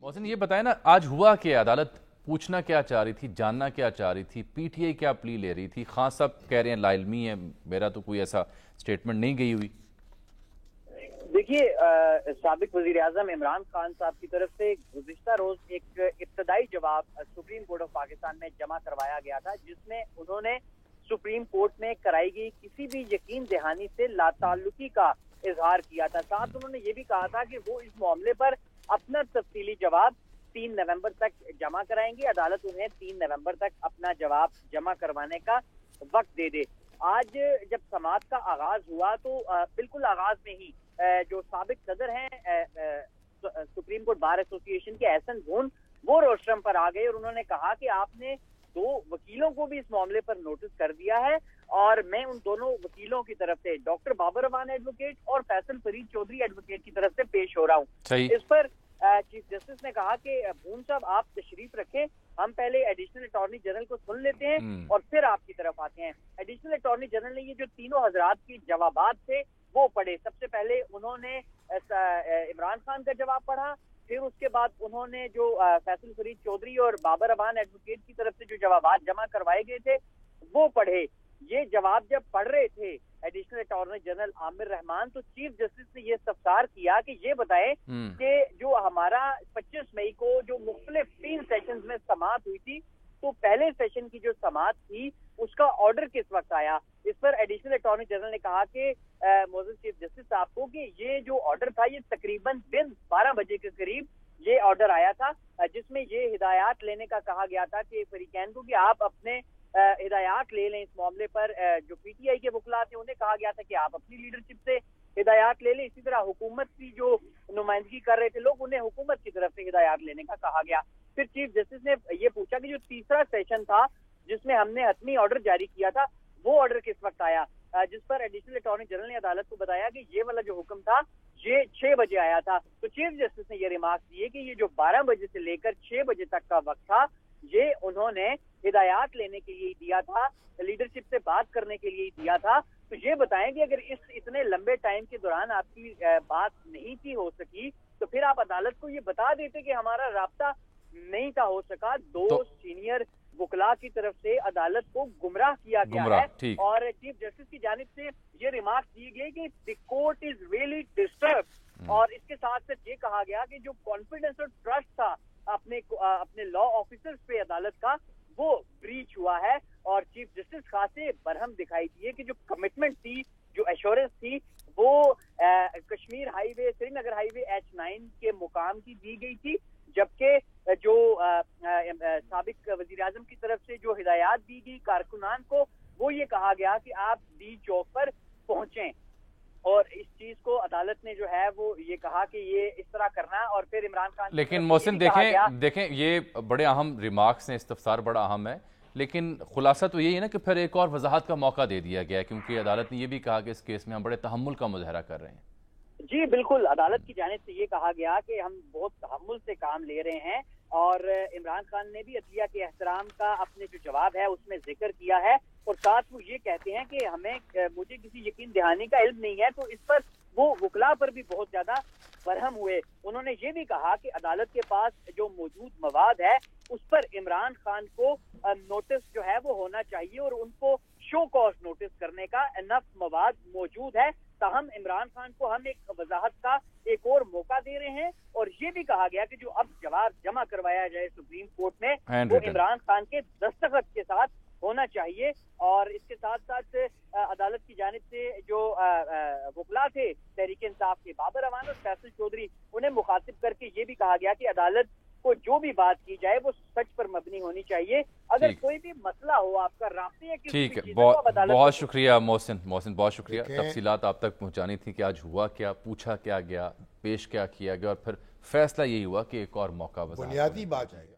मोहसिन ये बताएं ना, आज हुआ क्या? अदालत पूछना क्या चाह रही थी, जानना क्या चाह रही थी, पीटीआई क्या प्ली ले रही थी? खान साहब कह रहे हैं लाइलमी है, मेरा तो कोई ऐसा स्टेटमेंट नहीं गई हुई। देखिए, साबिक वजीर आजम इमरान खान साहब की तरफ से गुज़िश्ता रोज एक इब्तदाई जवाब सुप्रीम कोर्ट ऑफ पाकिस्तान में जमा करवाया गया था, जिसमें उन्होंने सुप्रीम कोर्ट में कराई गई किसी भी यकीन दहानी से लाताल्लुकी का इजहार किया था। साथ उन्होंने ये भी कहा था कि वो इस मामले पर अपना तफसीली जवाब 3 नवंबर तक जमा कराएंगे। अदालत उन्हें 3 नवंबर तक अपना जवाब जमा करवाने का वक्त दे दे। आज जब समाअत का आगाज हुआ तो बिल्कुल आगाज में ही जो साबिक सदर हैं सुप्रीम कोर्ट बार एसोसिएशन के एहसन गून, वो रोस्ट्रम पर आ गए और उन्होंने कहा कि आपने 2 वकीलों को भी इस मामले पर नोटिस कर दिया है और मैं उन दोनों वकीलों की तरफ से, डॉक्टर बाबर अमान एडवोकेट और फैसल फरीद चौधरी एडवोकेट की तरफ से पेश हो रहा हूँ। इस पर चीफ जस्टिस ने कहा कि भून साहब आप तशरीफ रखें, हम पहले एडिशनल अटॉर्नी जनरल को सुन लेते हैं और फिर आपकी तरफ आते हैं। एडिशनल अटॉर्नी जनरल ने ये जो तीनों हजरात की जवाबात थे वो पढ़े। सबसे पहले उन्होंने इमरान खान का जवाब पढ़ा, फिर उसके बाद उन्होंने जो फैसल फरीद चौधरी और बाबर अमान एडवोकेट की तरफ से जो जवाबात जमा करवाए गए थे वो पढ़े। ये जवाब जब पढ़ रहे थे additional attorney general Aamir Rahman, तो चीफ जस्टिस ने ये इस्तफसार किया कि ये बताएं कि जो हमारा 25 मई को जो मुख्तलिफ 3 सेशंस में समाअत हुई थी, तो पहले सेशन की जो समाअत थी उसका ऑर्डर किस वक्त आया। इस पर एडिशनल अटॉर्नी जनरल ने कहा कि मोअज़्ज़ज़ चीफ जस्टिस साहब को कि ये जो ऑर्डर था ये तकरीबन दिन 12 बजे के करीब ये ऑर्डर आया था, जिसमें ये हिदायत लेने का कहा गया था कि फरीकैन को कि आप अपने हिदायत ले लें इस मामले पर। जो पीटीआई के वकला थे उन्हें कहा गया था कि आप अपनी लीडरशिप से हिदायत ले लें। इसी तरह हुकूमत की जो नुमाइंदगी कर रहे थे लोग, उन्हें हुकूमत की तरफ से हिदायत लेने का कहा गया। फिर चीफ जस्टिस ने ये पूछा कि जो तीसरा सेशन था जिसमें हमने हतमी ऑर्डर जारी किया था वो ऑर्डर किस वक्त आया, जिस पर एडिशनल अटॉर्नी जनरल ने अदालत को बताया कि ये वाला जो हुक्म था ये 6 बजे आया था। तो चीफ जस्टिस ने ये रिमार्क दिए कि ये जो 12 बजे से लेकर 6 बजे तक का वक्त था ये उन्होंने हिदायत लेने के लिए दिया था, लीडरशिप से बात करने के लिए दिया था। तो ये बताएं कि अगर इस इतने लंबे टाइम के दौरान आपकी बात नहीं थी हो सकी तो फिर आप अदालत को ये बता देते कि हमारा राब्ता नहीं था हो सका। 2 सीनियर वकला की तरफ से अदालत को गुमराह किया गया है और चीफ जस्टिस की जानिब से ये रिमार्क दी गई कि the court is really disturbed. और इसके साथ साथ ये कहा गया कि जो कॉन्फिडेंस और ट्रस्ट था अपने लॉ ऑफिसर्स पे अदालत का, वो ब्रीच हुआ है। और चीफ जस्टिस खासे बरहम दिखाई दिए कि जो कमिटमेंट थी, जो एश्योरेंस थी, वो Kashmir highway, Srinagar highway H9 के मुकाम की दी गई थी, जबकि जो साबिक वजीर आजम की तरफ से जो हिदायत दी गई कारकुनान को, वो ये कहा गया कि आप डी चौक पर पहुंचें। और इस चीज को अदालत ने जो है वो ये कहा कि ये इस तरह करना। और फिर इमरान खान, लेकिन मोहसिन देखें ये बड़े अहम रिमार्क्स हैं, इस्तफसार बड़ा अहम है, लेकिन खुलासा तो यही है ना कि फिर एक और वजाहत का मौका दे दिया गया है, क्योंकि अदालत ने ये भी कहा कि इस केस में हम बड़े तहम्मुल का मुजाहरा कर रहे हैं। जी बिल्कुल, अदालत की जानिब से ये कहा गया कि हम बहुत तहम्मुल से काम ले रहे हैं। और इमरान खान ने भी अदलिया के एहतराम का अपने जो जवाब है उसमें जिक्र किया है और साथ वो ये कहते हैं कि मुझे किसी यकीन दहानी का इल्म नहीं है। तो इस पर वो वकला पर भी बहुत ज्यादा बरहम हुए। उन्होंने ये भी कहा कि अदालत के पास जो मौजूद मवाद है उस पर इमरान खान को नोटिस जो है वो होना चाहिए और उनको शो कॉज नोटिस करने का इनफ मवाद मौजूद है। ताहम इमरान खान को हम एक वजाहत का एक और मौका दे रहे हैं। और ये भी कहा गया कि जो अब जवाब जमा करवाया जाए सुप्रीम कोर्ट में वो इमरान खान के दस्तखत के साथ होना चाहिए। और इसके साथ साथ अदालत की जानिब से जो वकला थे तहरीक इंसाफ के बाबर अमान और फैसल चौधरी, उन्हें मुखातिब करके ये भी कहा गया कि अदालत को जो भी बात की जाए वो सच पर मबनी होनी चाहिए। अगर कोई भी मसला हो आपका रास्ते या किसी ठीक है, बहुत शुक्रिया मोहसिन, बहुत शुक्रिया। तफसीलात आप तक पहुंचानी थी कि आज हुआ क्या, पूछा क्या गया, पेश क्या किया गया और फिर फैसला यही हुआ कि एक और मौका बुनियादी बात है।